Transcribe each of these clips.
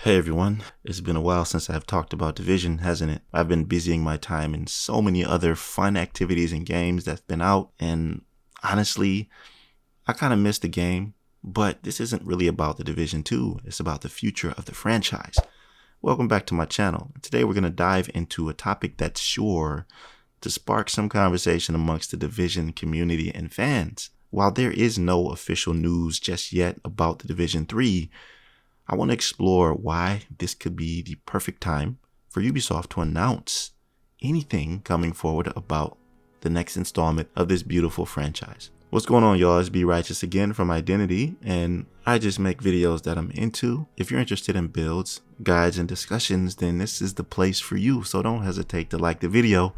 Hey everyone, it's been a while since I've talked about Division, hasn't it? I've been busying my time in so many other fun activities and games that's been out, and honestly, I kind of missed the game, but this isn't really about the Division 2, it's about the future of the franchise. Welcome back to my channel. Today we're going to dive into a topic that's sure to spark some conversation amongst the Division community and fans. While there is no official news just yet about the Division 3, I want to explore why this could be the perfect time for Ubisoft to announce anything coming forward about the next installment of this beautiful franchise. What's going on, y'all? It's 𝐵Righteous again from Identity, and I just make videos that I'm into. If you're interested in builds, guides, and discussions, then this is the place for you. So don't hesitate to like the video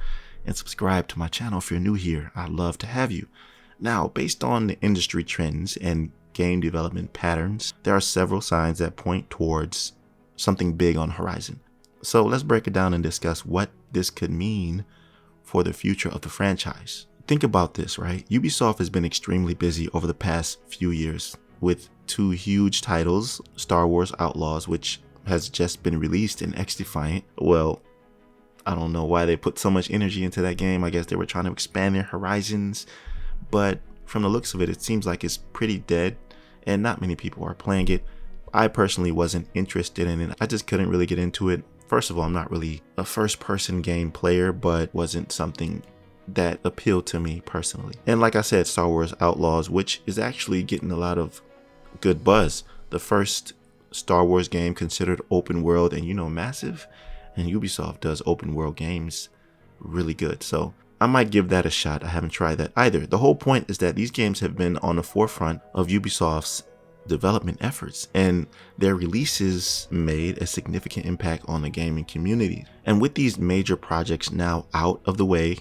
and subscribe to my channel if you're new here. I'd love to have you. Now, based on the industry trends and game development patterns, there are several signs that point towards something big on the horizon. So let's break it down and discuss what this could mean for the future of the franchise. Think about this, right? Ubisoft has been extremely busy over the past few years with two huge titles, Star Wars Outlaws, which has just been released, in 𝐿𝐸𝐷𝐸. Well, I don't know why they put so much energy into that game. I guess they were trying to expand their horizons, but from the looks of it, it seems like it's pretty dead and not many people are playing it. I personally wasn't interested in it. I just couldn't really get into it. First of all, I'm not really a first-person game player, but wasn't something that appealed to me personally. And like I said, Star Wars Outlaws, which is actually getting a lot of good buzz. The first Star Wars game considered open world and, massive. And Ubisoft does open world games really good. So I might give that a shot. I haven't tried that either. The whole point is that these games have been on the forefront of Ubisoft's development efforts, and their releases made a significant impact on the gaming community. And with these major projects now out of the way,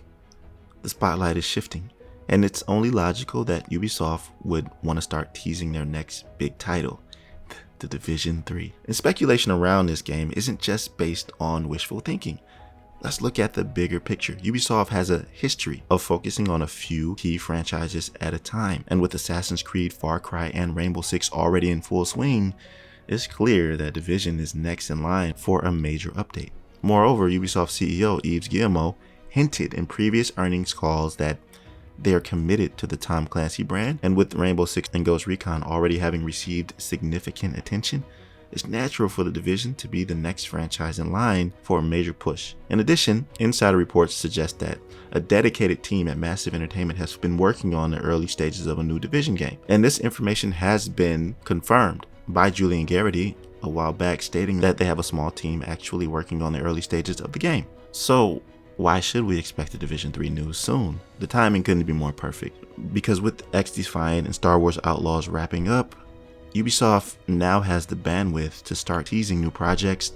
the spotlight is shifting, and it's only logical that Ubisoft would want to start teasing their next big title, the Division 3. And speculation around this game isn't just based on wishful thinking. Let's look at the bigger picture. Ubisoft has a history of focusing on a few key franchises at a time, and with Assassin's Creed, Far Cry, and Rainbow Six already in full swing, it's clear that Division is next in line for a major update. Moreover, Ubisoft CEO 𝐒𝐻𝐸𝐷𝐸𝐿 hinted in previous earnings calls that they are committed to the Tom Clancy brand, and with Rainbow Six and Ghost Recon already having received significant attention, it's natural for the Division to be the next franchise in line for a major push. In addition, insider reports suggest that a dedicated team at Massive Entertainment has been working on the early stages of a new Division game. And this information has been confirmed by Julian Gerighty a while back, stating that they have a small team actually working on the early stages of the game. So why should we expect the Division 3 news soon? The timing couldn't be more perfect, because with 𝐿𝐸𝐷𝐸 and Star Wars Outlaws wrapping up, Ubisoft now has the bandwidth to start teasing new projects.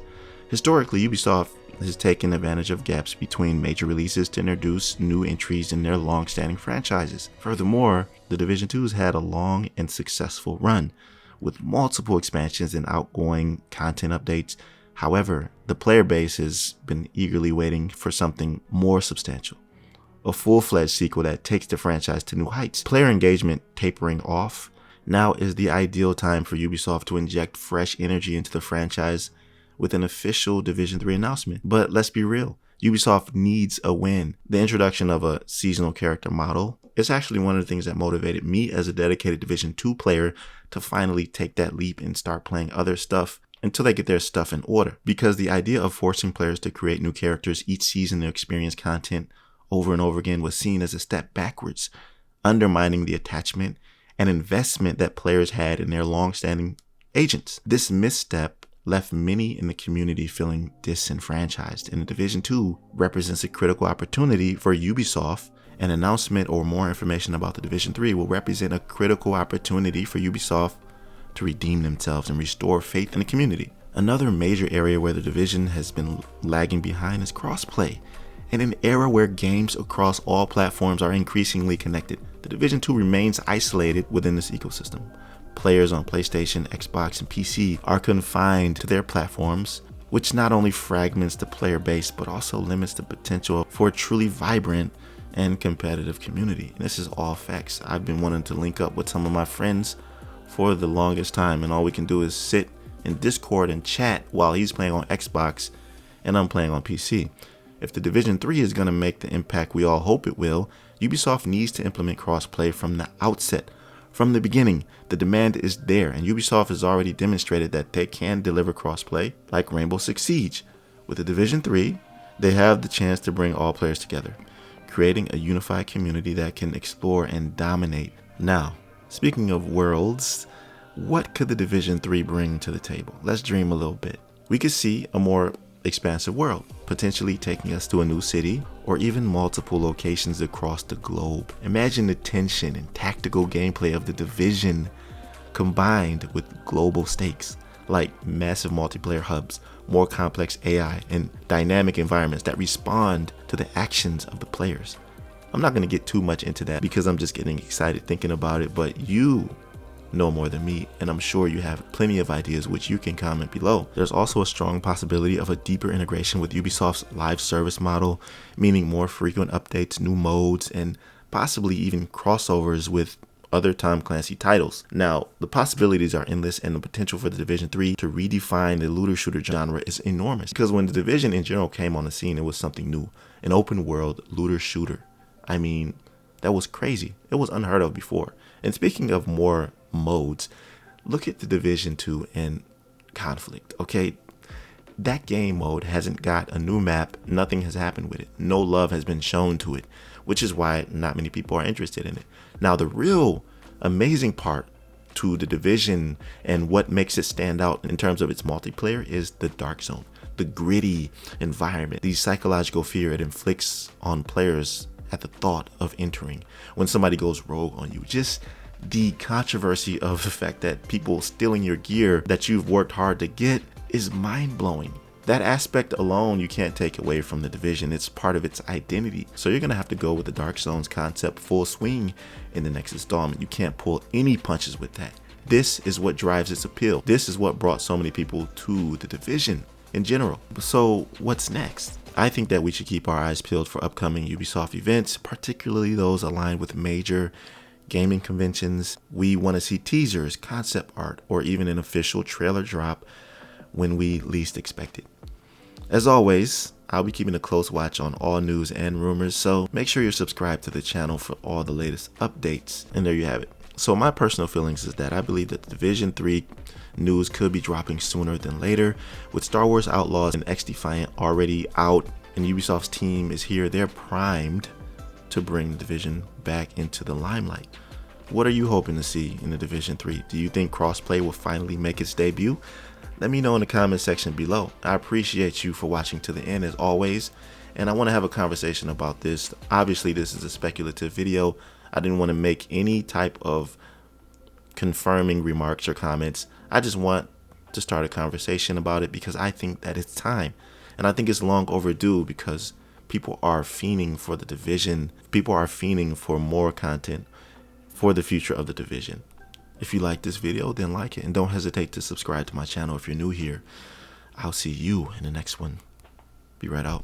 Historically, Ubisoft has taken advantage of gaps between major releases to introduce new entries in their long-standing franchises. Furthermore, the Division 2 has had a long and successful run, with multiple expansions and outgoing content updates. However, the player base has been eagerly waiting for something more substantial, a full-fledged sequel that takes the franchise to new heights. Player engagement tapering off, now is the ideal time for Ubisoft to inject fresh energy into the franchise with an official Division 3 announcement. But let's be real, Ubisoft needs a win. The introduction of a seasonal character model is actually one of the things that motivated me as a dedicated Division 2 player to finally take that leap and start playing other stuff until they get their stuff in order. Because the idea of forcing players to create new characters each season to experience content over and over again was seen as a step backwards, undermining the attachment and investment that players had in their long-standing agents. This misstep left many in the community feeling disenfranchised, and the Division 2 represents a critical opportunity for Ubisoft. An announcement or more information about the Division 3 will represent a critical opportunity for Ubisoft to redeem themselves and restore faith in the community. Another major area where the Division has been lagging behind is crossplay. In an era where games across all platforms are increasingly connected, the Division 2 remains isolated within this ecosystem. Players on PlayStation, Xbox, and PC are confined to their platforms, which not only fragments the player base, but also limits the potential for a truly vibrant and competitive community. And this is all facts. I've been wanting to link up with some of my friends for the longest time, and all we can do is sit in Discord and chat while he's playing on Xbox and I'm playing on PC. If The Division 3 is going to make the impact we all hope it will, Ubisoft needs to implement crossplay from the outset. From the beginning, the demand is there, and Ubisoft has already demonstrated that they can deliver crossplay like Rainbow Six Siege. With The Division 3, they have the chance to bring all players together, creating a unified community that can explore and dominate. Now, speaking of worlds, what could The Division 3 bring to the table? Let's dream a little bit. We could see a more expansive world, potentially taking us to a new city or even multiple locations across the globe. Imagine the tension and tactical gameplay of The Division combined with global stakes like massive multiplayer hubs, more complex AI, and dynamic environments that respond to the actions of the players. I'm not going to get too much into that because I'm just getting excited thinking about it, but you know more than me, and I'm sure you have plenty of ideas which you can comment below. There's also a strong possibility of a deeper integration with Ubisoft's live service model, meaning more frequent updates, new modes, and possibly even crossovers with other Tom Clancy titles. Now, the possibilities are endless, and the potential for The Division 3 to redefine the looter shooter genre is enormous. Because when The Division in general came on the scene, it was something new, an open world looter shooter. I mean, that was crazy. It was unheard of before. And speaking of more modes, look at The Division 2 and Conflict. Okay, that game mode hasn't got a new map. Nothing has happened with it. No love has been shown to it, which is why not many people are interested in it. Now, the real amazing part to The Division and what makes it stand out in terms of its multiplayer is the dark zone, the gritty environment, the psychological fear it inflicts on players at the thought of entering when somebody goes rogue on you. Just the controversy of the fact that people stealing your gear that you've worked hard to get is mind-blowing. That aspect alone you can't take away from The Division. It's part of its identity. So you're gonna have to go with the Dark Zones concept full swing in the next installment. You can't pull any punches with that. This is what drives its appeal. This is what brought so many people to The Division in general. So what's next? I think that we should keep our eyes peeled for upcoming Ubisoft events, particularly those aligned with major gaming conventions. We want to see teasers, concept art, or even an official trailer drop when we least expect it. As always, I'll be keeping a close watch on all news and rumors, so make sure you're subscribed to the channel for all the latest updates. And there you have it. So my personal feelings is that I believe that The Division 3 news could be dropping sooner than later. With Star Wars Outlaws and 𝐒𝐴𝐷efiant already out and Ubisoft's team is here, they're primed to bring The Division back into the limelight. What are you hoping to see in The Division 3? Do you think crossplay will finally make its debut? Let me know in the comment section below. I appreciate you for watching to the end as always, and I want to have a conversation about this. Obviously, this is a speculative video. I didn't want to make any type of confirming remarks or comments. I just want to start a conversation about it because I think that it's time, and I think it's long overdue because people are fiending for The Division. People are fiending for more content for the future of The Division. If you like this video, then like it, and don't hesitate to subscribe to my channel if you're new here. I'll see you in the next one. Be right out.